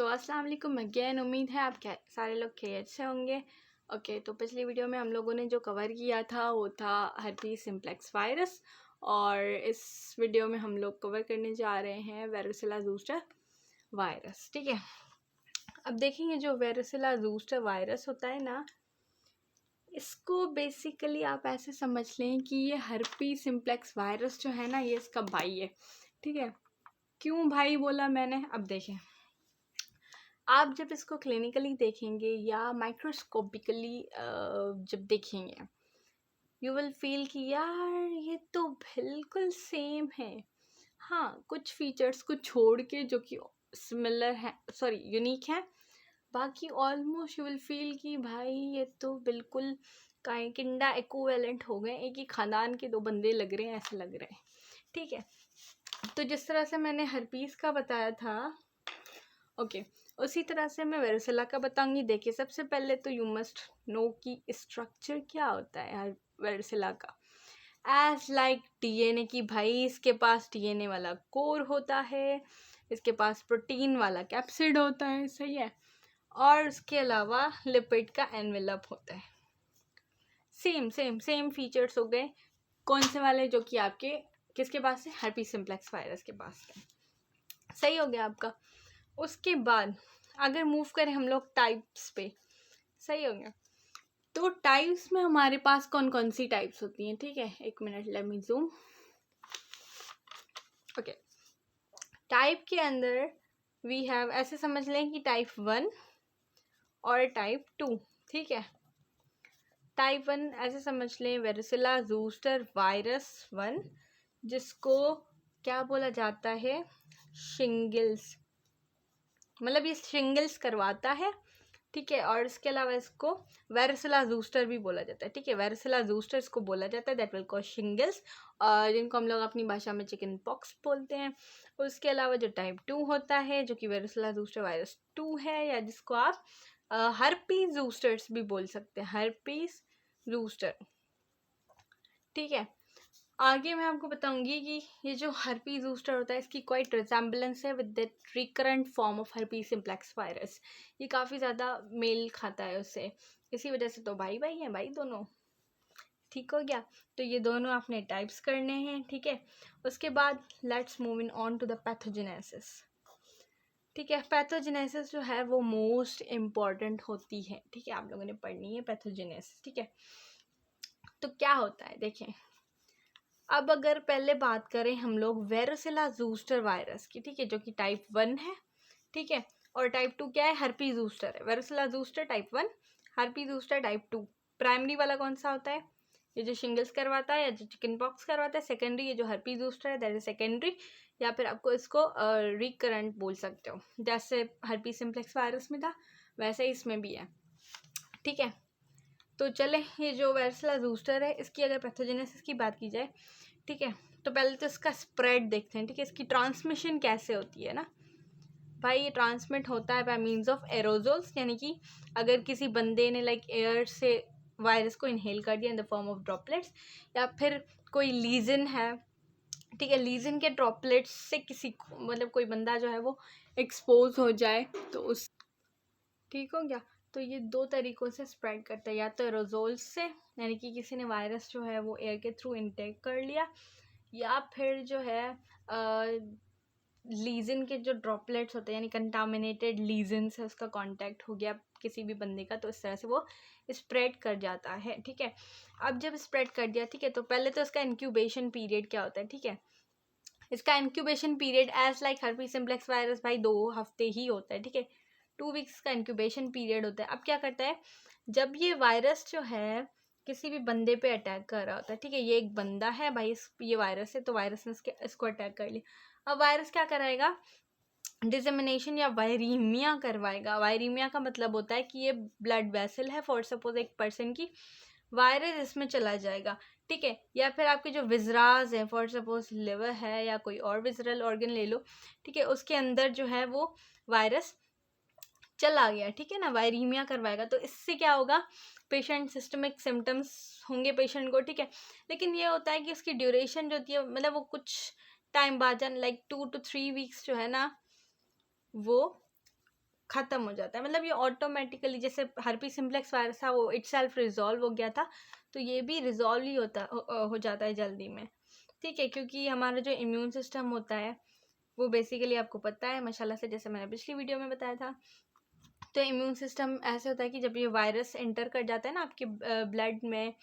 सो अस्सलाम वालेकुम अगेन। उम्मीद है आप क्या सारे लोग खैरियत से होंगे। ओके, तो पिछली वीडियो में हम लोगों ने जो कवर किया था वो था हर्पीस सिम्प्लेक्स वायरस, और इस वीडियो में हम लोग कवर करने जा रहे हैं वेरोसिला ज़ूस्टर वायरस। ठीक है, अब देखेंगे जो वेरोसिला ज़ूस्टर वायरस होता है ना, इसको बेसिकली आप ऐसे समझ लें कि ये हर्पीस सिम्प्लेक्स वायरस जो है ना, ये इसका भाई है। ठीक है, क्यों भाई बोला मैंने, अब देखें। आप जब इसको क्लिनिकली देखेंगे या माइक्रोस्कोपिकली जब देखेंगे, यू विल फील कि यार ये तो बिल्कुल सेम है। हाँ, कुछ फीचर्स को छोड़ के जो कि सिमिलर है, सॉरी यूनिक है, बाकी ऑलमोस्ट यू विल फील कि भाई ये तो बिल्कुल किंडा इक्विवेलेंट हो गए, एक ही खानदान के दो बंदे लग रहे हैं, ऐसे लग रहे हैं। ठीक है, तो जिस तरह से मैंने हर्पीस का बताया था, ओके, उसी तरह से मैं वेरोसिला का बताऊंगी। देखिए, सबसे पहले तो यू मस्ट नो कि स्ट्रक्चर क्या होता है हर वेरोसिला का। एज लाइक डीएनए की, भाई इसके पास डीएनए वाला कोर होता है, इसके पास प्रोटीन वाला कैप्सिड होता है, सही है, और उसके अलावा लिपिड का एनवेलप होता है। सेम सेम सेम फीचर्स हो गए। कौन से वाले? जो कि आपके किसके पास है? हर्पीस सिम्प्लेक्स वायरस के पास है। सही हो गया आपका। उसके बाद अगर मूव करें हम लोग टाइप्स पे, सही हो गया। तो टाइप्स में हमारे पास कौन कौन सी टाइप्स होती हैं? ठीक है, एक minute, let me zoom. Okay, type के अंदर वी हैव, ऐसे समझ लें कि टाइप 1 और टाइप 2। ठीक है, टाइप 1 ऐसे समझ लें वेरोसिला ज़ूस्टर वायरस 1, जिसको क्या बोला जाता है? शिंगल्स, मतलब ये शिंगल्स करवाता है। ठीक है, और इसके अलावा इसको वेरोसिला ज़ूस्टर भी बोला जाता है। ठीक है, वेरोसिला ज़ूस्टर इसको बोला जाता है, दैट विल कॉज शिंगल्स, जिनको हम लोग अपनी भाषा में चिकन पॉक्स बोलते हैं। उसके अलावा जो टाइप 2 होता है, जो कि वेरोसिला ज़ूस्टर वायरस 2 है, या जिसको आप हर्पीस ज़ूस्टर्स भी बोल सकते हैं, हर्पीस ज़ूस्टर। ठीक है, आगे मैं आपको बताऊंगी कि ये जो हर्पीस ज़ूस्टर होता है, इसकी क्वाइट रिजेम्बलेंस है with the recurrent form of herpes simplex virus. ये काफ़ी ज़्यादा मेल खाता है उससे, इसी वजह से तो भाई भाई हैं भाई दोनों। ठीक हो गया, तो ये दोनों आपने टाइप्स करने हैं। ठीक है, उसके बाद let's move in on to the pathogenesis. ठीक है, पैथोजेनेसिस जो है वो मोस्ट इम्पॉर्टेंट होती है। ठीक है, आप लोगों ने पढ़नी है पैथोजेनेसिस। ठीक है, तो क्या होता है देखें। अब अगर पहले बात करें हम लोग वेरोसिला ज़ूस्टर वायरस की, ठीक है, जो कि टाइप 1 है। ठीक है, और टाइप 2 क्या है? हर्पीस ज़ूस्टर है। वेरोसिला ज़ूस्टर टाइप 1, हर्पीस ज़ूस्टर टाइप 2। प्राइमरी वाला कौन सा होता है? ये जो शिंगल्स करवाता है या जो चिकन पॉक्स करवाता है। सेकेंडरी ये जो हर्पीस ज़ूस्टर है, दैट इज सेकेंडरी, या फिर आपको इसको रिकरेंट बोल सकते हो। जैसे हर्पीस सिम्प्लेक्स वायरस में था, वैसे ही इसमें भी है। ठीक है, तो चले, ये जो वेरोसिला ज़ूस्टर है, इसकी अगर पैथोजेनेसिस की बात की जाए, ठीक है, तो पहले तो इसका स्प्रेड देखते हैं। ठीक है, इसकी ट्रांसमिशन कैसे होती है ना भाई, ये ट्रांसमिट होता है बाय मीन्स ऑफ एरोजोल्स, यानी कि अगर किसी बंदे ने लाइक एयर से वायरस को इनहेल कर दिया in the form of droplets, या फिर कोई लीजन है, ठीक है, लीजन के ड्रॉपलेट्स से किसी को, मतलब कोई बंदा जो है वो एक्सपोज हो जाए तो उस, ठीक हो गया। तो ये दो तरीक़ों से स्प्रेड करता है, या तो एरोजोल्स से, यानी कि किसी ने वायरस जो है वो एयर के थ्रू इनटेक कर लिया, या फिर जो है लीजन के जो ड्रॉपलेट्स होते हैं, यानी कंटामिनेटेड लीजन से उसका कांटेक्ट हो गया किसी भी बंदे का, तो इस तरह से वो स्प्रेड कर जाता है। ठीक है, अब जब स्प्रेड कर दिया, ठीक है, तो पहले तो इसका इंक्यूबेशन पीरियड क्या होता है? ठीक है, इसका incubation period as like herpes simplex virus भाई 2 हफ्ते ही होता है। ठीक है, 2 वीक्स का इंक्यूबेशन पीरियड होता है। अब क्या करता है, जब ये वायरस जो है किसी भी बंदे पे अटैक कर रहा होता है, ठीक है, ये एक बंदा है भाई, ये वायरस है, तो वायरस ने इसको अटैक कर लिया। अब वायरस क्या कराएगा? डिसेमिनेशन या वायरीमिया करवाएगा। वायरीमिया का मतलब होता है कि ये ब्लड वेसल है, फॉर सपोज एक पर्सन की, वायरस इसमें चला जाएगा। ठीक है, या फिर आपके जो विजराज हैं, फॉर सपोज लिवर है या कोई और विजरल ऑर्गन ले लो, ठीक है, उसके अंदर जो है वो वायरस चला गया। ठीक है ना, वायरीमिया करवाएगा। तो इससे क्या होगा? पेशेंट सिस्टमिक सिम्टम्स होंगे पेशेंट को। ठीक है, लेकिन ये होता है कि उसकी ड्यूरेशन जो होती है, मतलब वो कुछ टाइम बाद, लाइक 2 to 3 वीक्स जो है ना, वो ख़त्म हो जाता है, मतलब ये ऑटोमेटिकली, जैसे हर्पीस सिम्प्लेक्स वायरस था वो इटसेल्फ रिजॉल्व हो गया था, तो ये भी रिजॉल्व ही हो जाता है जल्दी में, ठीक है। क्योंकि हमारा जो इम्यून सिस्टम होता है वो बेसिकली आपको पता है माशाल्लाह से, जैसे मैंने पिछली वीडियो में बताया था, तो इम्यून सिस्टम ऐसे होता है कि जब ये वायरस एंटर कर जाता है ना आपके ब्लड में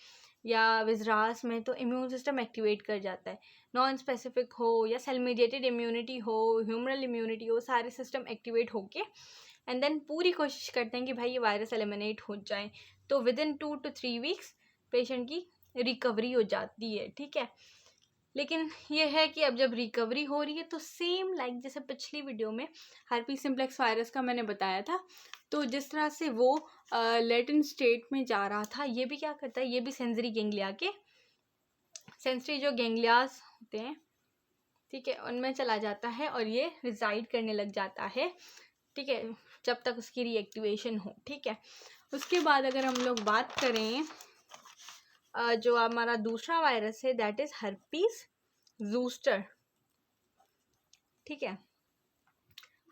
या विजरास में, तो इम्यून सिस्टम एक्टिवेट कर जाता है। नॉन स्पेसिफिक हो या सेल मीडिएटेड इम्यूनिटी हो, ह्यूमरल इम्यूनिटी हो, सारे सिस्टम एक्टिवेट होके एंड देन पूरी कोशिश करते हैं कि भाई ये वायरस एलिमिनेट हो जाए। तो with in 2 to 3 weeks patient की रिकवरी हो जाती है, ठीक है। लेकिन ये है कि अब जब रिकवरी हो रही है तो सेम लाइक जैसे पिछली वीडियो में हर्पीस सिम्प्लेक्स वायरस का मैंने बताया था, तो जिस तरह से वो लेटेंट स्टेट में जा रहा था, ये भी क्या करता है, ये भी सेंसरी गेंगलिया के सेंसरी जो गेंगलियाज होते हैं, ठीक है, उनमें चला जाता है और ये रिजाइड करने लग जाता है, ठीक है, जब तक उसकी रीएक्टिवेशन हो, ठीक है। उसके बाद अगर हम लोग बात करें जो हमारा दूसरा वायरस है, दैट इज हर्पीस ज़ूस्टर, ठीक है।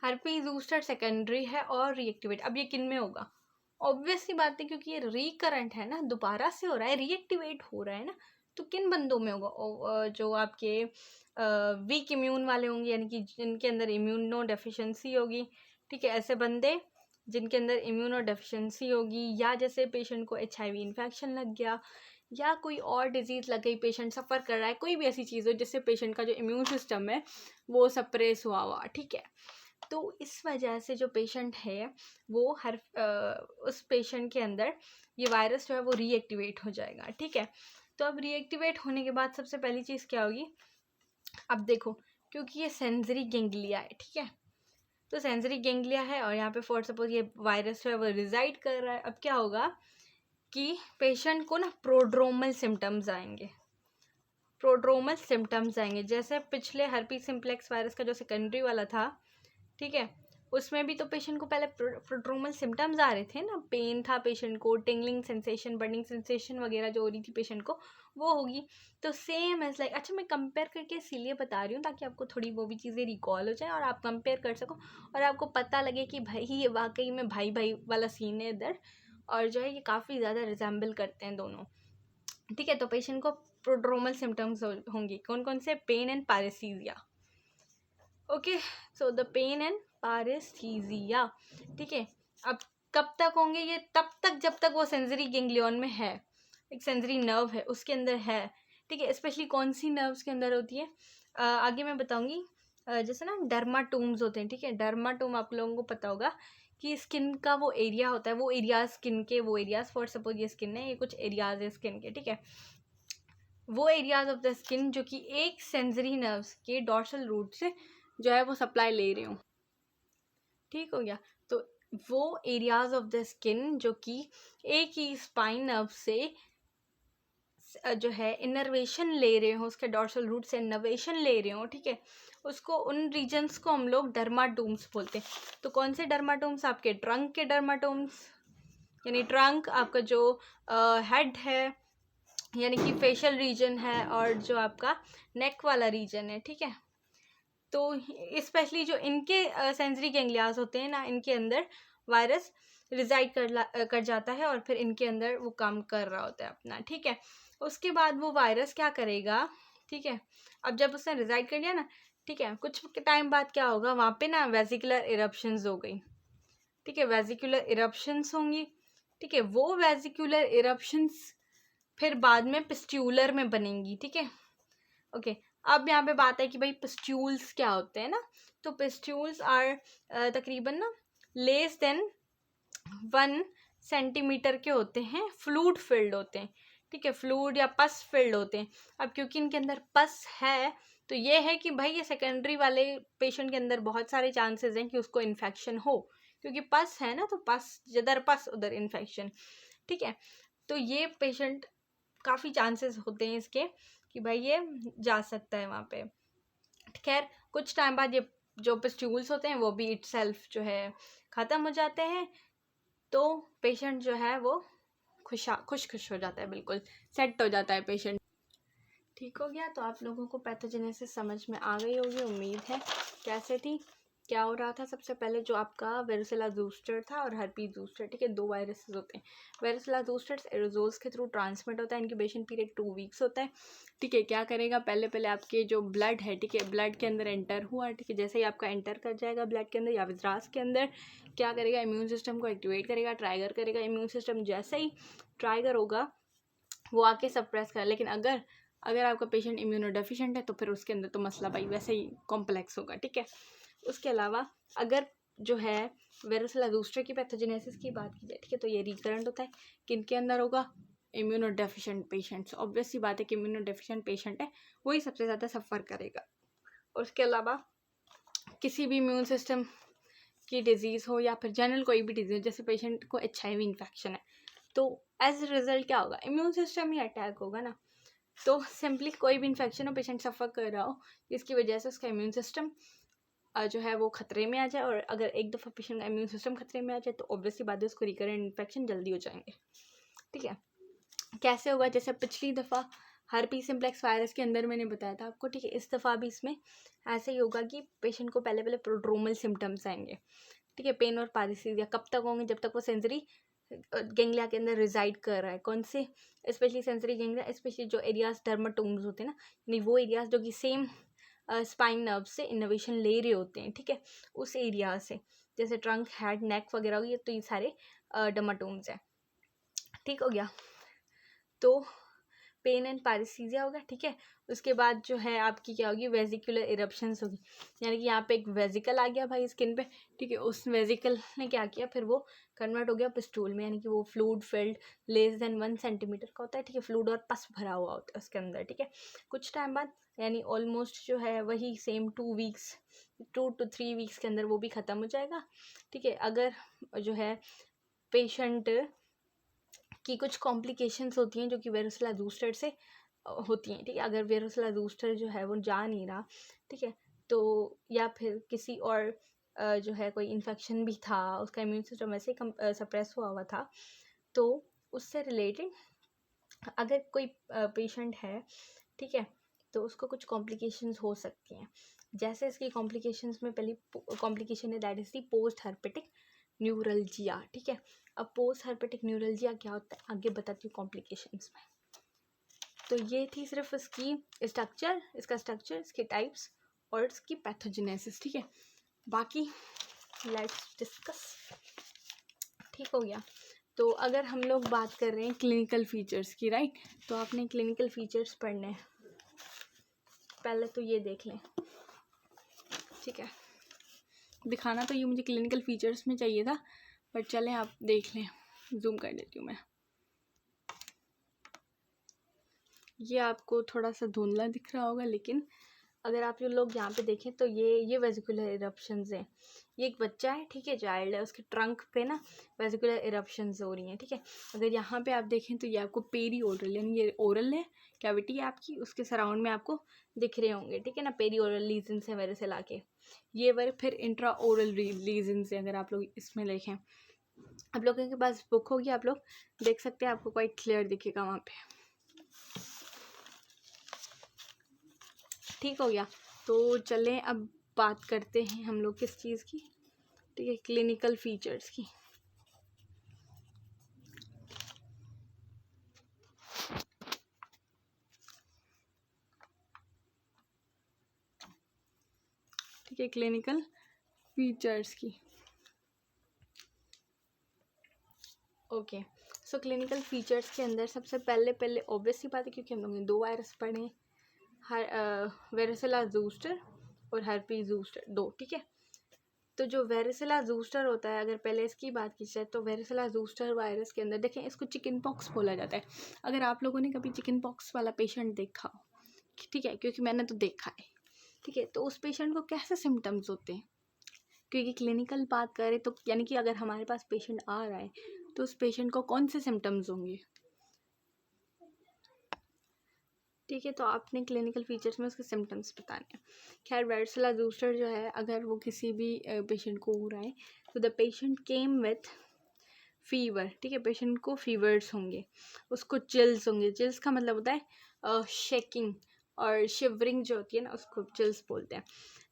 हर्पीस ज़ूस्टर सेकेंडरी है और रीएक्टिवेट। अब ये किन में होगा? ऑब्वियसली बात है, क्योंकि ये रिकरेंट है ना, दोबारा से हो रहा है, रीएक्टिवेट हो रहा है ना, तो किन बंदों में होगा? जो आपके वीक इम्यून वाले होंगे, यानी कि जिनके अंदर इम्यूनो डेफिशिएंसी होगी, ठीक है, ऐसे बंदे जिनके अंदर इम्यूनो डेफिशिएंसी होगी, या जैसे पेशेंट को HIV इन्फेक्शन लग गया या कोई और डिजीज़ लग गई, पेशेंट सफ़र कर रहा है, कोई भी ऐसी चीज़ हो जिससे पेशेंट का जो इम्यून सिस्टम है वो सप्रेस हुआ, ठीक है। तो इस वजह से जो पेशेंट है वो उस पेशेंट के अंदर ये वायरस जो है वो रीएक्टिवेट हो जाएगा, ठीक है। तो अब रीएक्टिवेट होने के बाद सबसे पहली चीज़ क्या होगी? अब देखो, क्योंकि ये सेंसरी गेंगलिया है, ठीक है, तो सेंसरी गेंगलिया है और यहाँ पे फॉर सपोज ये वायरस जो है वो रिजाइड कर रहा है। अब क्या होगा कि पेशेंट को ना प्रोड्रोमल सिम्टम्स आएंगे, जैसे पिछले हर्पीस सिम्प्लेक्स वायरस का जो सेकेंडरी वाला था, ठीक है, उसमें भी तो पेशेंट को पहले प्रोड्रोमल सिम्टम्स आ रहे थे ना, पेन था पेशेंट को, टिंगलिंग सेंसेशन, बर्निंग सेंसेशन वगैरह जो हो रही थी पेशेंट को, वो होगी। तो सेम एज लाइक, अच्छा मैं कंपेयर करके इसीलिए बता रही हूँ ताकि आपको थोड़ी वो भी चीज़ें रिकॉल हो जाए और आप कंपेयर कर सको और आपको पता लगे कि भाई ये वाकई में भाई भाई वाला सीन है इधर, और जो है ये काफ़ी ज़्यादा रिजेंबल करते हैं दोनों, ठीक है। तो पेशेंट को प्रोड्रोमल सिम्टम्स होंगी, कौन कौन से? Pain and paraesthesia, okay, so the pain and paraesthesia, ठीक है। अब कब तक होंगे ये? तब तक जब तक वो सेंसरी गेंगलियन में है, एक सेंसरी नर्व है उसके अंदर है, ठीक है। स्पेशली कौन सी नर्व्स के अंदर होती है आगे मैं बताऊंगी। जैसे ना डर्माटोम्स होते हैं, ठीक है, डर्माटोम आप लोगों को पता होगा कि स्किन का वो एरिया होता है, वो एरियाज स्किन के, वो एरियाज फॉर सपोज ये स्किन है, ये कुछ एरियाज है स्किन के, ठीक है, वो एरियाज ऑफ द स्किन जो कि एक सेंसरी नर्व्स के डॉर्सल रूट से जो है वो सप्लाई ले रही हूँ, ठीक हो गया। तो वो एरियाज ऑफ द स्किन जो कि एक ही स्पाइन नर्व से जो है इनर्वेशन ले रहे हो, उसके डॉर्सल रूट से इनर्वेशन ले रहे हो, ठीक है, उसको, उन रीजन्स को हम लोग डर्माटोम्स बोलते हैं। तो कौन से डर्माटोम्स? आपके ट्रंक के डर्माटोम्स, यानी ट्रंक आपका जो हेड है, यानी कि फेशियल रीजन है, और जो आपका नेक वाला रीजन है, ठीक है। तो स्पेशली जो इनके सेंसरी गैंग्लियाज होते हैं ना, इनके अंदर वायरस रिजाइड कर जाता है और फिर इनके अंदर वो काम कर रहा होता है अपना, ठीक है। उसके बाद वो वायरस क्या करेगा, ठीक है, अब जब उसने रिजाइड कर लिया ना, ठीक है, कुछ टाइम बाद क्या होगा, वहाँ पे ना वेजिकुलर इरप्शंस हो गई, ठीक है, वेजिकुलर इरप्शंस होंगी, ठीक है, वो वेजिकुलर इरप्शंस फिर बाद में पिस्ट्यूलर में बनेंगी, ठीक है, ओके। अब यहाँ पे बात है कि भाई पिस्ट्यूल्स क्या होते हैं ना, तो पिस्ट्यूल्स आर तकरीबन ना लेस देन 1 सेंटीमीटर के होते हैं, फ्लूइड फिल्ड होते हैं, ठीक है, फ्लूइड या पस फिल्ड होते हैं। अब क्योंकि इनके अंदर पस है तो ये है कि भाई ये सेकेंडरी वाले पेशेंट के अंदर बहुत सारे चांसेस हैं कि उसको इन्फेक्शन हो, क्योंकि पस है ना, तो पस जिधर पस उधर इन्फेक्शन, ठीक है। तो ये पेशेंट काफ़ी चांसेस होते हैं इसके कि भाई ये जा सकता है वहाँ पे। खैर कुछ टाइम बाद ये जो पिस्ट्यूल्स होते हैं वो भी इटसेल्फ जो है ख़त्म हो जाते हैं, तो पेशेंट जो है वो खुश हो जाता है, बिल्कुल सेट हो जाता है पेशेंट, ठीक हो गया। तो आप लोगों को पैथोजेनेसिस समझ में आ गई होगी, उम्मीद है। कैसे थी? क्या हो रहा था, सबसे पहले जो आपका वेरिसेला ज़ोस्टर था और हर्पीज ज़ोस्टर, ठीक है, 2 वायरसेस होते हैं। वेरिसेला ज़ोस्टर एरोजोल्स के थ्रू ट्रांसमिट होता है, इंक्यूबेशन पीरियड 2 वीक्स होता है, ठीक है। क्या करेगा, पहले पहले आपके जो ब्लड है, ठीक है, ब्लड के अंदर एंटर हुआ, ठीक है, जैसे ही आपका एंटर कर जाएगा ब्लड के अंदर या विजरास के अंदर, क्या करेगा, इम्यून सिस्टम को एक्टिवेट करेगा, ट्राइगर करेगा। इम्यून सिस्टम जैसे ही ट्राइगर होगा वो आके सप्रेस कर, लेकिन अगर आपका पेशेंट इम्यूनो डेफिशिएंट है तो फिर उसके अंदर तो मसला भाई वैसे ही कॉम्प्लेक्स होगा, ठीक है। उसके अलावा अगर जो है वेरिसेला ज़ोस्टर की पैथोजेनेसिस की बात की जाए, ठीक है, तो ये रिकरेंट होता है, किन के अंदर होगा, इम्यूनो डेफिशिएंट पेशेंट्स। ऑब्वियस सी बात है कि इम्यूनो डेफिशिएंट पेशेंट है वही सबसे ज़्यादा सफ़र करेगा। और उसके अलावा किसी भी इम्यून सिस्टम की डिजीज़ हो या फिर जनरल कोई भी डिजीज़, जैसे पेशेंट को HIV इन्फेक्शन है तो एज ए रिजल्ट क्या होगा, इम्यून सिस्टम ही अटैक होगा ना। तो सिंपली कोई भी इन्फेक्शन हो, पेशेंट सफ़र कर रहा हो, जिसकी वजह से उसका इम्यून सिस्टम जो है वो खतरे में आ जाए, और अगर एक दफ़ा पेशेंट का इम्यून सिस्टम खतरे में आ जाए तो ऑब्वियसली बात है उसको रिकरेंट इन्फेक्शन जल्दी हो जाएंगे, ठीक है। कैसे होगा, जैसे पिछली दफ़ा हर्पीस सिम्प्लेक्स वायरस के अंदर मैंने बताया था आपको, ठीक है, इस दफ़ा भी इसमें ऐसे ही होगा कि पेशेंट को पहले पहले प्रोड्रोमल सिम्टम्स आएंगे, ठीक है। पेन और पैरेसीज़िया कब तक होंगे, जब तक वो सेंसरी गेंगलिया के अंदर रिजाइड कर रहा है। कौन से, स्पेशली सेंसरी गेंगलिया, स्पेशली जो एरियाज डर्माटोम्स होते हैं ना, यानी वो एरियाज जो कि सेम स्पाइन नर्व से इनोवेशन ले रहे होते हैं, ठीक है, उस एरिया से, जैसे ट्रंक, हेड, नेक वगैरह हो, ये तो ये सारे डर्माटोम्स हैं, ठीक हो गया। तो पेन एंड पैरेसीज़िया होगा, ठीक है। उसके बाद जो है आपकी क्या होगी, वेजिकुलर इरप्शंस होगी, यानी कि यहाँ पे एक वेजिकल आ गया भाई स्किन पे, ठीक है, उस वेजिकल ने क्या किया, फिर वो कन्वर्ट हो गया पिस्टूल में, यानी कि वो fluid filled less than 1 centimetre का होता है, ठीक है, फ्लूइड और पस भरा हुआ होता है उसके अंदर, ठीक है। कुछ टाइम बाद यानी ऑलमोस्ट जो है वही सेम 2 to 3 वीक्स के अंदर वो भी ख़त्म हो जाएगा, ठीक है। अगर जो है पेशेंट की कुछ कॉम्प्लिकेशंस होती हैं जो कि वेरिसेला ज़ोस्टर से होती हैं, ठीक है। अगर वेरिसेला ज़ोस्टर जो है वो जा नहीं रहा, ठीक है, तो या फिर किसी और जो है कोई इन्फेक्शन भी था, उसका इम्यून सिस्टम वैसे ही सप्रेस हुआ था, तो उससे रिलेटेड अगर कोई पेशेंट है, ठीक है, तो उसको कुछ कॉम्प्लिकेशंस हो सकती हैं। जैसे इसकी कॉम्प्लिकेशंस में पहली कॉम्प्लिकेशन है that is the post herpetic neuralgia, ठीक है। अब पोस्ट हर्पेटिक न्यूरल्जिया क्या होता है आगे बताती हूँ कॉम्प्लिकेशंस में। तो ये थी सिर्फ इसकी स्ट्रक्चर, इसका स्ट्रक्चर, इसके टाइप्स और इसकी पैथोजेनेसिस, ठीक है। बाकी लेट्स डिस्कस, ठीक हो गया। तो अगर हम लोग बात कर रहे हैं क्लिनिकल फीचर्स की, राइट, तो आपने क्लिनिकल फीचर्स पढ़ने हैं, पहले तो ये देख लें, ठीक है। दिखाना तो ये मुझे क्लिनिकल फीचर्स में चाहिए था, बट चलें आप देख लें, जूम कर देती हूँ मैं। ये आपको थोड़ा सा धुंधला दिख रहा होगा, लेकिन अगर आप लोग यहाँ पे देखें तो ये वेजिकुलर इरप्शंस हैं। ये एक बच्चा है, ठीक है, चाइल्ड है, उसके ट्रंक पे ना वेजिकुलर इरप्शंस हो रही हैं, ठीक है। अगर यहाँ पे आप देखें तो ये आपको पेरी ओरल, यानी ये ओरल है, कैविटी है आपकी, उसके सराउंड में आपको दिख रहे होंगे, ठीक है ना, पेरी ओरल लीजन्स हैं वेरिसेला के। ये वाले फिर इंट्रा ओरल लीजन्स हैं, अगर आप लोग इसमें देखें, आप लोगों के पास बुक होगी, आप लोग देख सकते हैं, आपको क्वाइट क्लियर दिखेगा वहाँ पे, ठीक हो गया। तो चलें अब बात करते हैं हम लोग किस चीज़ की, ठीक है, क्लिनिकल फीचर्स की। ठीक है, क्लिनिकल फीचर्स की। ओके, सो क्लिनिकल फीचर्स के अंदर सबसे पहले ऑब्वियस सी बात है, क्योंकि हम लोग ने 2 वायरस पढ़े हैं, वेरिसेला ज़ोस्टर और हर्पीज ज़ोस्टर, 2, ठीक है। तो जो वेरिसेला ज़ोस्टर होता है, अगर पहले इसकी बात की जाए तो वेरिसेला ज़ोस्टर वायरस के अंदर देखें, इसको चिकन पॉक्स बोला जाता है। अगर आप लोगों ने कभी चिकन पॉक्स वाला पेशेंट देखा हो, ठीक है, क्योंकि मैंने तो देखा है, ठीक है, तो उस पेशेंट को कैसे सिम्टम्स होते हैं, क्योंकि क्लिनिकल बात करें तो यानी कि अगर हमारे पास पेशेंट आ रहा है तो उस पेशेंट को कौन से सिम्टम्स होंगे, ठीक है। तो आपने क्लिनिकल फीचर्स में उसके सिम्टम्स बताने हैं। खैर वेरिसेला ज़ोस्टर जो है, अगर वो किसी भी पेशेंट को हो रहा है तो the patient came with fever, ठीक है, पेशेंट को फीवर्स होंगे, उसको चिल्स होंगे, चिल्स का मतलब होता है शेकिंग और शिवरिंग जो होती है ना, उसको चिल्स बोलते हैं।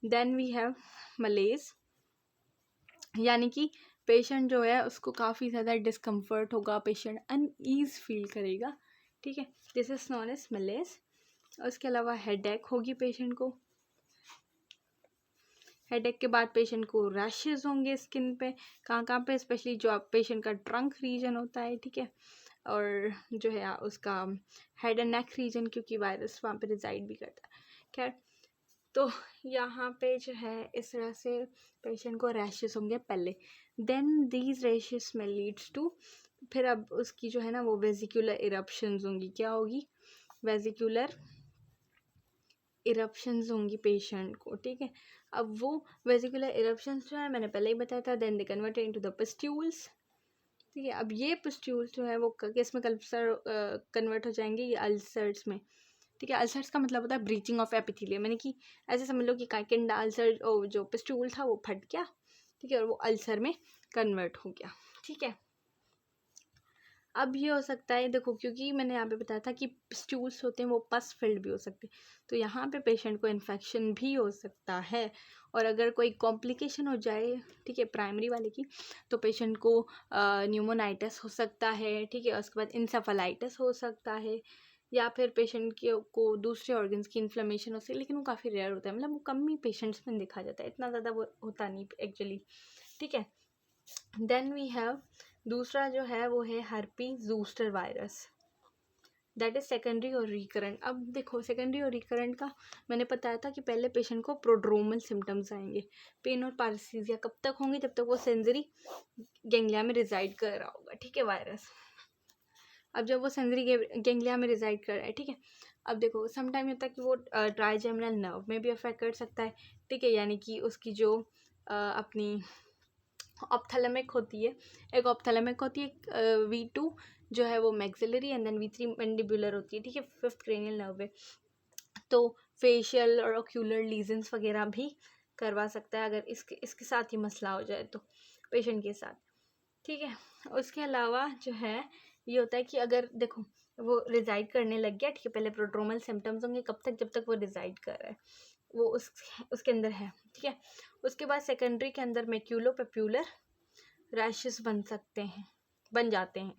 देन वी हैव मलेज, यानी कि पेशेंट जो है उसको काफ़ी ज़्यादा डिस्कम्फर्ट होगा, पेशेंट अनईज फील करेगा, ठीक है। This is known as मलेज। उसके अलावा हेडेक होगी पेशेंट को। हेडेक के बाद पेशेंट को रैशेज़ होंगे स्किन पे, कहाँ पे, स्पेशली जो पेशेंट का ट्रंक रीजन होता है, ठीक है, और जो है उसका हेड एंड नेक रीजन, क्योंकि वायरस वहाँ पे रिजाइड भी करता है। खैर, तो यहाँ पे जो है इस तरह से पेशेंट को रैशेस होंगे पहले, देन दीज रैशेस में लीड्स टू, फिर अब उसकी जो है ना वो वेजिकुलर इरप्शंस होंगी। क्या होगी? वेजिकुलर इरप्शंस होंगी पेशेंट को, ठीक है। अब वो वेजिकुलर इरप्शंस जो है मैंने पहले ही बताया था, then they convert into the pustules, ठीक है। अब ये पस्ट्यूल्स जो है वो किस में कन्वर्ट हो जाएंगे? ये अल्सर्स में, ठीक है। अल्सर्स का मतलब होता है ब्रीचिंग ऑफ एपिथेलियम, यानी कि ऐसे समझ लो कि काइकिंडा अल्सर जो पिस्टूल था वो फट गया, ठीक है, और वो अल्सर में कन्वर्ट हो गया, ठीक है। अब ये हो सकता है, देखो, क्योंकि मैंने यहाँ पे बताया था कि पिस्टूल्स होते हैं वो पस फिल्ड भी हो सकते हैं, तो यहाँ पे पेशेंट को इन्फेक्शन भी हो सकता है। और अगर कोई कॉम्प्लिकेशन हो जाए, ठीक है, प्राइमरी वाले की, तो पेशेंट को न्यूमोनाइटिस हो सकता है, ठीक है। उसके बाद इंसेफेलाइटिस हो सकता है, या फिर पेशेंट को दूसरे ऑर्गन्स की इन्फ्लेमेशन हो सकती है, लेकिन वो काफ़ी रेयर होता है, मतलब वो कम ही पेशेंट्स में देखा जाता है, इतना ज़्यादा वो होता नहीं एक्चुअली, ठीक है। देन वी हैव दूसरा जो है वो है herpes zoster virus, that is secondary और रिकरेंट। अब देखो, सेकेंडरी और रिकरेंट का मैंने बताया था कि पहले पेशेंट को प्रोड्रोमल सिम्टम्स आएंगे, पेन और पैरालिसिस कब तक होंगे? जब तक वो सेंसरी गैंग्लिया में रिजाइड कर रहा होगा, ठीक है, वायरस। अब जब वो सेंसरी गैंग्लिया में रिजाइड कर रहा है, ठीक है, अब देखो समटाइम होता है कि वो ट्राइजेमिनल नर्व में भी अफेक्ट कर सकता है, ठीक है, यानी कि उसकी जो अपनी ऑप्थैलेमिक होती है, एक ऑप्थैलेमिक होती है, V2 जो है वो maxillary, and then V3 mandibular होती है, ठीक है, फिफ्थ क्रेनियल नर्व है। तो फेशियल और ऑक्यूलर लीजन्स वगैरह भी करवा सकता है अगर इसके साथ ही मसला हो जाए तो, पेशेंट के साथ, ठीक है। उसके अलावा जो है ये होता है कि अगर देखो वो रिजाइड करने लग गया, ठीक है, पहले प्रोड्रोमल सिम्टम्स होंगे कब तक? जब तक वो रिजाइड कर रहा है, वो उसके अंदर है, ठीक है। उसके बाद सेकेंडरी के अंदर मैक्यूलोपेप्यूलर रैशेस बन जाते हैं,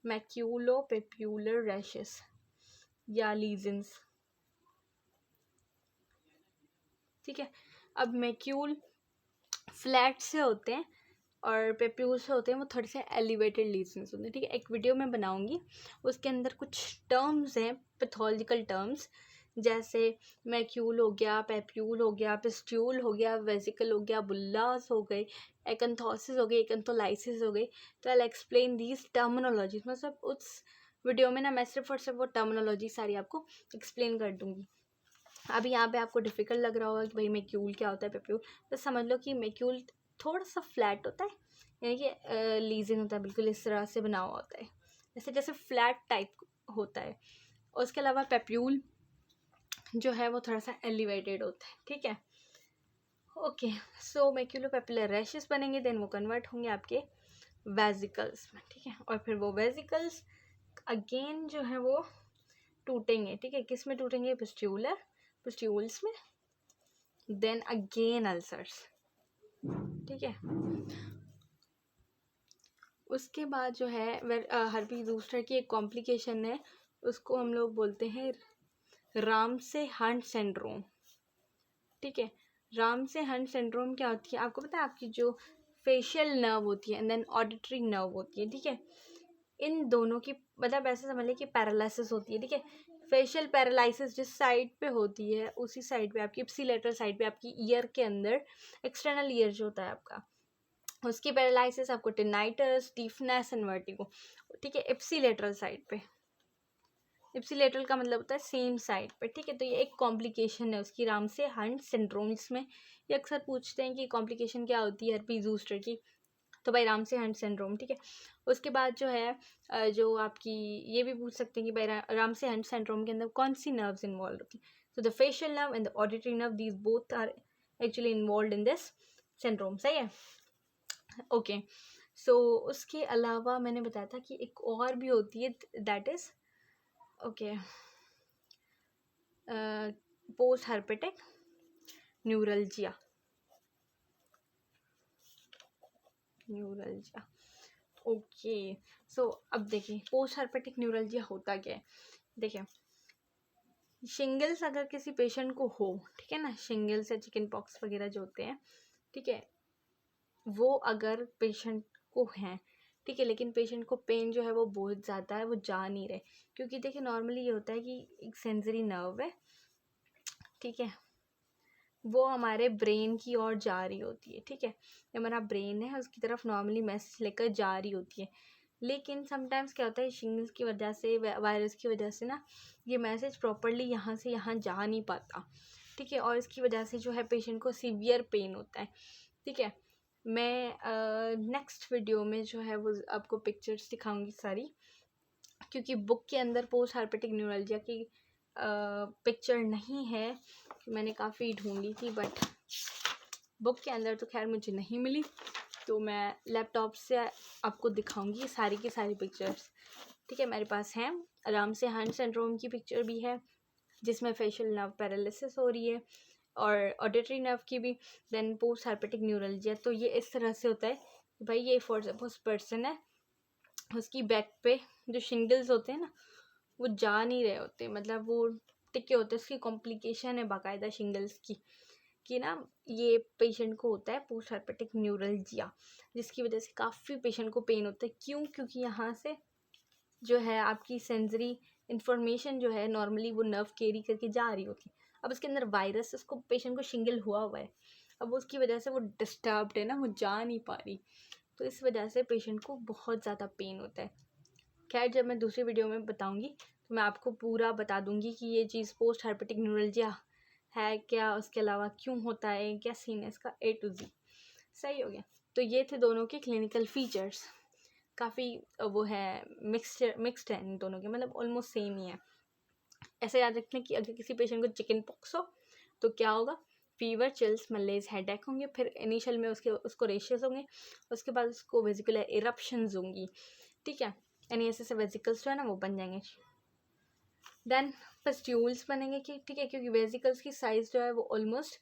मैक्यूलोपेप्यूलर रैशेस या लीजन्स, ठीक है। अब मैक्यूल फ्लैट से होते हैं और पेप्यूल से होते हैं वो थोड़े से एलिवेटेड लीजन्स होते हैं, ठीक है। एक वीडियो मैं बनाऊंगी, उसके अंदर कुछ टर्म्स हैं, पैथोलॉजिकल टर्म्स, जैसे मैक्यूल हो गया, पेप्यूल हो गया, पिस्ट्यूल हो गया, वेसिकल हो गया, बुल्लास हो गई, एकंथोसिस हो गई, एकंथोलाइसिस हो गई। तो आई एक्सप्लेन दीज टर्मिनोलॉजीज, मतलब उस वीडियो में ना मैं सिर्फ और सिर्फ वो टर्मिनोलॉजी सारी आपको एक्सप्लेन कर दूंगी। अभी यहाँ पे आपको डिफ़िकल्ट लग रहा होगा कि भाई मैक्यूल क्या होता है, पेप्यूल, तो समझ लो कि मैक्यूल थोड़ा सा फ्लैट होता है, यानी कि लीजन होता है, बिल्कुल इस तरह से बना हुआ होता है, जैसे जैसे फ्लैट टाइप होता है। और उसके अलावा पेप्यूल जो है वो थोड़ा सा एलिवेटेड होता है, ठीक है। ओके, सो मैक्यूलोपेपुलर रैशेस बनेंगे, देन वो कन्वर्ट होंगे आपके वेजिकल्स में, ठीक है। और फिर वो वेजिकल्स अगेन जो है वो टूटेंगे, ठीक है, किस में टूटेंगे? पिस्ट्यूल्स में, देन अगेन अल्सर्स, ठीक है। उसके बाद जो है हर्पीज ज़ूस्टर की एक कॉम्प्लिकेशन है, उसको हम लोग बोलते हैं रामसे हंट सिंड्रोम, ठीक है। रामसे हंट सिंड्रोम क्या होती है? आपको पता है, आपकी जो फेशियल नर्व होती है एंड देन ऑडिटरी नर्व होती है, ठीक है, इन दोनों की मतलब ऐसे समझ लें कि पैरालिसिस होती है, ठीक है। फेशियल पैरालिसिस जिस साइड पे होती है उसी साइड पे आपकी इप्सिलेटरल साइड पे, आपकी ईयर के अंदर एक्सटर्नल ईयर जो होता है आपका, उसकी पैरालिसिस आपको टिनाइटस, स्टीफनेस एंड वर्टिगो, ठीक है, इप्सिलेटरल साइड पे। इप्सिलेटरल का मतलब होता है सेम साइड पे, ठीक है। तो ये एक कॉम्प्लिकेशन है उसकी, रामसे हंट सिंड्रोम, जिसमें ये अक्सर पूछते हैं कि कॉम्प्लिकेशन क्या होती है हर्पीज ज़ूस्टर की, तो भाई रामसे हंट सिंड्रोम, ठीक है। उसके बाद जो है जो आपकी ये भी पूछ सकते हैं कि भाई रामसे हंट सिंड्रोम के अंदर कौन सी नर्व्स इन्वॉल्व होती हैं? तो the facial nerve and the auditory nerve, these both are actually involve in this syndrome, सही है। ओके, सो उसके अलावा मैंने बताया था कि एक और भी होती है, that is okay post herpetic neuralgia, neuralgia. Okay, so अब देखिए पोस्ट हर्पेटिक न्यूरल्जिया होता क्या है। देखिए शिंगल्स अगर किसी पेशेंट को हो, ठीक है ना, शिंगल्स या चिकन पॉक्स वगैरह जो होते हैं, ठीक है, वो अगर पेशेंट को हैं, ठीक है, लेकिन पेशेंट को पेन जो है वो बहुत ज़्यादा है, वो जा नहीं रहे, क्योंकि देखिए नॉर्मली ये होता है कि एक सेंसरी नर्व है, ठीक है, वो हमारे ब्रेन की ओर जा रही होती है, ठीक है, ये हमारा ब्रेन है उसकी तरफ नॉर्मली मैसेज लेकर जा रही होती है। लेकिन समटाइम्स क्या होता है शिंगल्स की वजह से, वायरस की वजह से ना, ये मैसेज प्रॉपरली यहाँ से यहाँ जा नहीं पाता, ठीक है, और इसकी वजह से जो है पेशेंट को सीवियर पेन होता है, ठीक है। मैं नेक्स्ट वीडियो में जो है वो आपको पिक्चर्स दिखाऊंगी सारी, क्योंकि बुक के अंदर पोस्ट हार्पेटिक न्यूरल्जिया की पिक्चर नहीं है, मैंने काफ़ी ढूंढी थी बट बुक के अंदर तो खैर मुझे नहीं मिली, तो मैं लैपटॉप से आपको दिखाऊंगी सारी की सारी पिक्चर्स, ठीक है। मेरे पास है रामसे हंट सिंड्रोम की पिक्चर भी है जिसमें फेशियल नर्व पैरालिसिस हो रही है, और ऑडिटरी नर्व की भी, देन पोस्ट हार्पेटिक न्यूरल्जिया। तो ये इस तरह से होता है कि भाई ये फॉर सपोज पर्सन है, उसकी बैक पे जो शिंगल्स होते हैं ना वो जा नहीं रहे होते, मतलब वो टिके होते हैं, उसकी कॉम्प्लिकेशन है बाकायदा शिंगल्स की, कि ना ये पेशेंट को होता है पोस्ट हार्पेटिक न्यूरल्जिया, जिसकी वजह से काफ़ी पेशेंट को पेन होता है। क्यों? क्योंकि यहाँ से जो है आपकी सेंसरी इंफॉर्मेशन जो है नॉर्मली वो नर्व कैरी करके जा रही होती है, अब उसके अंदर वायरस, उसको पेशेंट को शिंगल हुआ है, अब उसकी वजह से वो डिस्टर्ब्ड है ना, वो जा नहीं पा रही, तो इस वजह से पेशेंट को बहुत ज़्यादा पेन होता है। खैर जब मैं दूसरी वीडियो में बताऊंगी तो मैं आपको पूरा बता दूंगी कि ये चीज़ पोस्ट हार्पेटिक न्यूरल्जिया है क्या, उसके अलावा क्यों होता है, क्या सीन है इसका, A to Z। सही हो गया। तो ये थे दोनों के क्लिनिकल फीचर्स, काफ़ी वो है मिक्स्ड है इन दोनों के, मतलब ऑलमोस्ट सेम ही है। ऐसे याद रखना कि अगर किसी पेशेंट को चिकन पॉक्स हो तो क्या होगा, फीवर, चिल्स, मलेज, हेडेक होंगे, फिर इनिशियल में उसको रेशेस होंगे, उसके बाद उसको वेजिकुलर इरप्शंस होंगी, ठीक है, यानी ऐसे वेजिकल्स जो है ना वो बन जाएंगे। देन पस्ट्यूल्स बनेंगे, कि ठीक है, क्योंकि वेजिकल्स की साइज़ जो है वो ऑलमोस्ट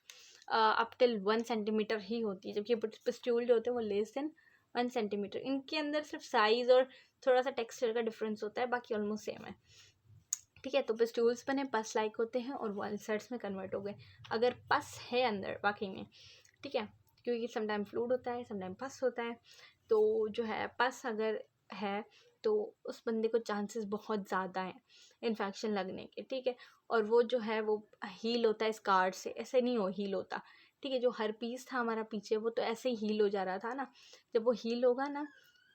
अप टिल 1 सेंटीमीटर ही होती है, जबकि पस्ट्यूल जो होते हैं वो लेस देन 1 सेंटीमीटर। इनके अंदर सिर्फ साइज़ और थोड़ा सा टेक्सचर का डिफरेंस होता है, बाकी ऑलमोस्ट सेम है, ठीक है। तो पस्ट्यूल्स बने, पस लाइक होते हैं और वो अल्सर्स में कन्वर्ट हो गए, अगर पस है अंदर वाकई में, ठीक है, क्योंकि समटाइम फ्लूइड होता है, समटाइम पस होता है, तो जो है पस अगर है तो उस बंदे को चांसेस बहुत ज़्यादा हैं इन्फेक्शन लगने के, ठीक है, और वो जो है वो हील होता है स्कार से, ऐसे नहीं हो हील होता, ठीक है। जो हर पीस था हमारा पीछे वो तो ऐसे ही हील हो जा रहा था ना, जब वो हील होगा ना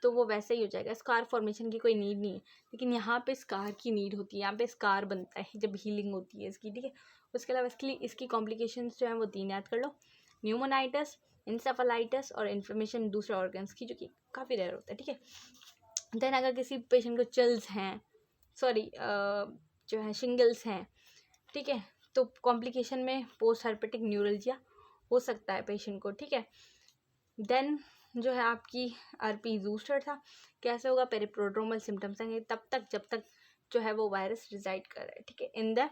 तो वो वैसे ही हो जाएगा, स्कार फॉर्मेशन की कोई नीड नहीं है, लेकिन यहाँ पे स्कार की नीड होती है, यहाँ पे स्कार बनता है जब हीलिंग होती है इसकी, ठीक है। उसके अलावा इसकी कॉम्प्लिकेशंस जो है वो 3 याद कर लो, न्यूमोनाइटिस, इंसेफेलाइटिस और इन्फ्लेमेशन दूसरे ऑर्गन्स की, जो कि काफ़ी रेयर होता है, ठीक है। देन अगर किसी पेशेंट को चिल्स हैं, सॉरी जो है शिंगल्स हैं, ठीक है, तो कॉम्प्लिकेशन में पोस्ट हार्पेटिक न्यूरल्जिया हो सकता है पेशेंट को, ठीक है। देन जो है आपकी RP जूस्टर था, कैसे होगा, पेरिप्रोड्रोमल सिम्टम्स आएंगे तब तक जब तक जो है वो वायरस रिजाइड कर रहा है, ठीक है, इन द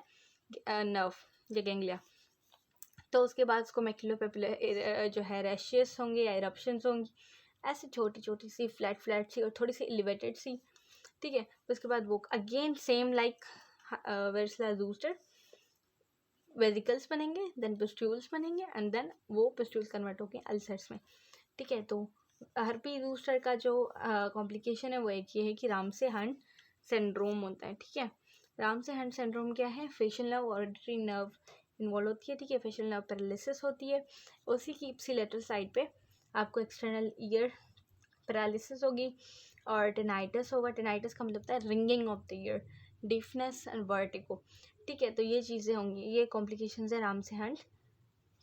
नर्व या गैंग्लिया। तो उसके बाद उसको मैक्युलोपेपुलर जो है रैशेस होंगे या इरप्शंस होंगी, ऐसे छोटी छोटी सी फ्लैट सी और थोड़ी सी एलिवेटेड सी, ठीक है। उसके बाद वो again same like varicella zoster, vesicles बनेंगे, देन पिस्ट्यूल्स बनेंगे, एंड देन वो पिस्ट्यूल्स कन्वर्ट होके अल्सर्स में, ठीक है। तो हर्पी जूस्टर का जो कॉम्प्लिकेशन है वो एक ये है कि रामसे हंट सिंड्रोम होता है, ठीक है। रामसे हंट सिंड्रोम क्या है, facial nerve auditory nerve involve होती है, ठीक है, फेशियल नर्व पैरालिसिस होती है, उसी की इप्सिलेटरल साइड पे आपको एक्सटर्नल ईयर पैरालिसिस होगी और टेनाइटिस होगा, टेनाइटिस का मतलब होता है ringing of the ear, deafness and vertigo, ठीक है। तो ये चीज़ें होंगी, ये कॉम्प्लिकेशंस है रामसे हंट,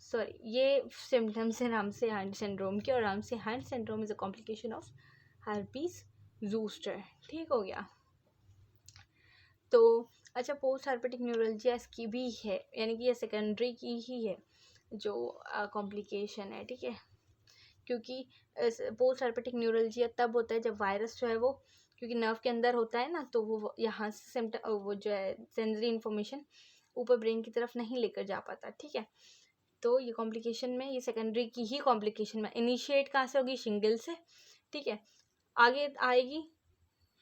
सॉरी ये सिम्टम्स हैं रामसे हंट सिंड्रोम के, और Ramsay Hunt syndrome is a complication of herpes zoster, ठीक हो गया। तो अच्छा, पोस्ट हार्पेटिक न्यूरल्जिया इसकी भी है, यानी कि ये सेकेंडरी की ही है जो कॉम्प्लिकेशन है, ठीक है, क्योंकि पोस्ट हार्पेटिक न्यूरल्जिया तब होता है जब वायरस जो है वो, क्योंकि नर्व के अंदर होता है ना, तो वो यहाँ से सिम्टम वो जो है सेंसरी इन्फॉर्मेशन ऊपर ब्रेन की तरफ नहीं लेकर जा पाता, ठीक है। तो ये कॉम्प्लिकेशन में, ये सेकेंडरी की ही कॉम्प्लिकेशन में इनिशिएट कहाँ से होगी, शिंगल से, ठीक है, आगे आएगी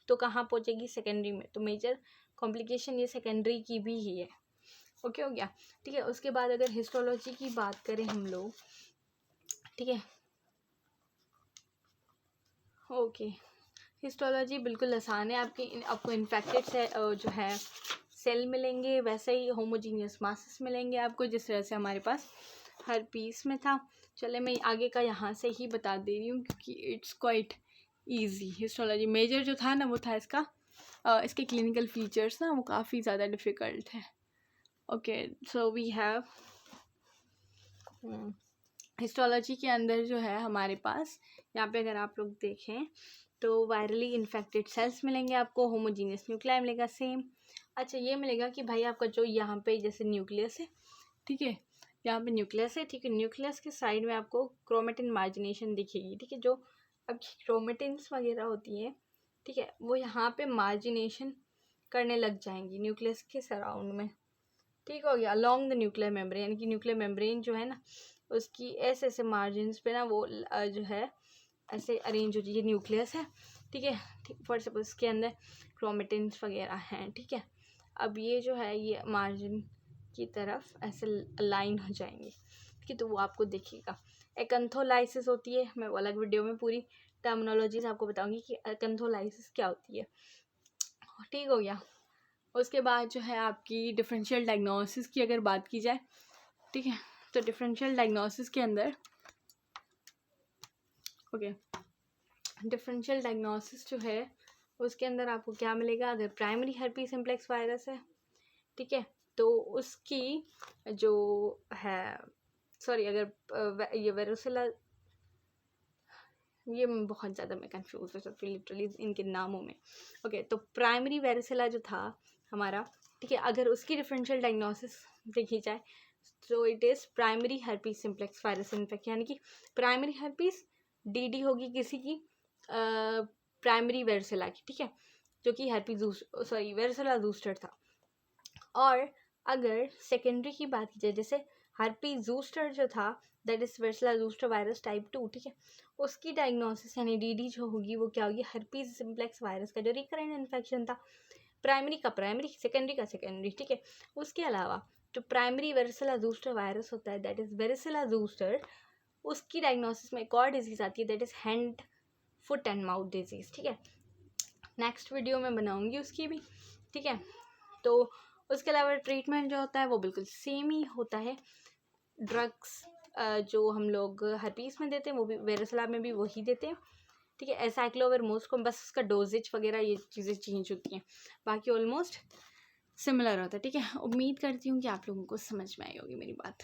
तो कहाँ पहुँचेगी, सेकेंडरी में। तो मेजर कॉम्प्लिकेशन ये सेकेंडरी की भी ही है। ओके हो गया, ठीक है। उसके बाद अगर हिस्टोलॉजी की बात करें हम लोग, ठीक है, ओके, हिस्टोलॉजी बिल्कुल आसान है। आपको इन्फेक्टेड से जो है सेल मिलेंगे, वैसे ही होमोजीनियस मासेस मिलेंगे आपको, जिस तरह से हमारे पास हर पीस में था। चले मैं आगे का यहाँ से ही बता दे रही हूँ क्योंकि it's quite easy. Histology major जो था ना वो था इसके क्लिनिकल फीचर्स ना वो काफ़ी ज़्यादा डिफ़िकल्ट है। Okay, so we have histology के अंदर जो है हमारे पास यहाँ पे अगर आप लोग देखें तो वायरली इन्फेक्टेड सेल्स मिलेंगे आपको, होमोजीनियस न्यूक्लियाई मिलेगा सेम। अच्छा, ये मिलेगा कि भाई आपका जो यहाँ पे जैसे न्यूक्लियस है, ठीक है, यहाँ पे न्यूक्लियस है, ठीक है, न्यूक्लियस के साइड में आपको क्रोमेटिन मार्जिनेशन दिखेगी, ठीक है, जो आपकी क्रोमेटिन्स वगैरह होती है, ठीक है, वो यहाँ पे मार्जिनेशन करने लग जाएंगी न्यूक्लियस के सराउंड में, ठीक हो गया, अलॉन्ग द न्यूक्लियर मेम्ब्रेन, यानी कि न्यूक्लियर मेम्ब्रेन जो है ना उसकी ऐसे ऐसे मार्जिन पे ना वो जो है ऐसे अरेंज हो जाए, न्यूक्लियस है, ठीक है, फॉर सपोज इसके अंदर क्रोमेटिन्स वगैरह हैं, ठीक है। अब ये जो है ये मार्जिन की तरफ ऐसे लाइन हो जाएंगे, ठीक है, तो वो आपको दिखेगा। एकंथोलाइसिस होती है, मैं वो अलग वीडियो में पूरी टर्मिनोलॉजीज आपको बताऊंगी कि एकंथोलाइसिस क्या होती है, ठीक हो गया। उसके बाद जो है आपकी डिफरेंशियल डायग्नोसिस की अगर बात की जाए, ठीक है, तो डिफरेंशियल डायग्नोसिस के अंदर ओके, डिफरेंशियल डायग्नोसिस जो है उसके अंदर आपको क्या मिलेगा, अगर प्राइमरी हर्पीस सिम्प्लेक्स वायरस है, ठीक है, तो उसकी जो है सॉरी अगर ये वेरोसिला, ये बहुत ज़्यादा मैं कंफ्यूज हो सकती हूँ लिटरली इनके नामों में। ओके, तो प्राइमरी वेरोसिला जो था हमारा, ठीक है, अगर उसकी डिफरेंशियल डायग्नोसिस देखी जाए तो it is primary herpes simplex virus infection, यानी कि प्राइमरी हर्पीस डीडी होगी किसी की प्राइमरी वेरोसिला की, ठीक है, जो कि हर्पीस सॉरी वेरोसिला ज़ूस्टर था। और अगर सेकेंडरी की बात की जाए, जैसे हर्पीस ज़ूस्टर जो था दैट इज़ वेरोसिला ज़ूस्टर वायरस टाइप 2, ठीक है, उसकी डायग्नोसिस यानी डीडी जो होगी वो क्या होगी, हर्पीस सिम्प्लेक्स वायरस का जो रिकरेंट इन्फेक्शन था, प्राइमरी का प्राइमरी, सेकेंडरी का सेकेंडरी, ठीक है। उसके अलावा जो प्राइमरी वेरोसिला ज़ूस्टर वायरस होता है दैट इज़ वेरोसिला ज़ूस्टर, उसकी डायग्नोसिस में एक और डिजीज़ आती है that is hand foot and mouth disease, ठीक है, नेक्स्ट वीडियो में बनाऊंगी उसकी भी, ठीक है। तो उसके अलावा ट्रीटमेंट जो होता है वो बिल्कुल सेम ही होता है। ड्रग्स जो हम लोग हर्पीस में देते हैं वो भी वेरोसिला में भी वही देते हैं, ठीक है, एसाइक्लोविर को बस उसका डोजेज वगैरह ये चीज़ें चेंज होती हैं, बाकी ऑलमोस्ट सिमिलर होता है, ठीक है। उम्मीद करती हूँ कि आप लोगों को समझ में आई होगी मेरी बात।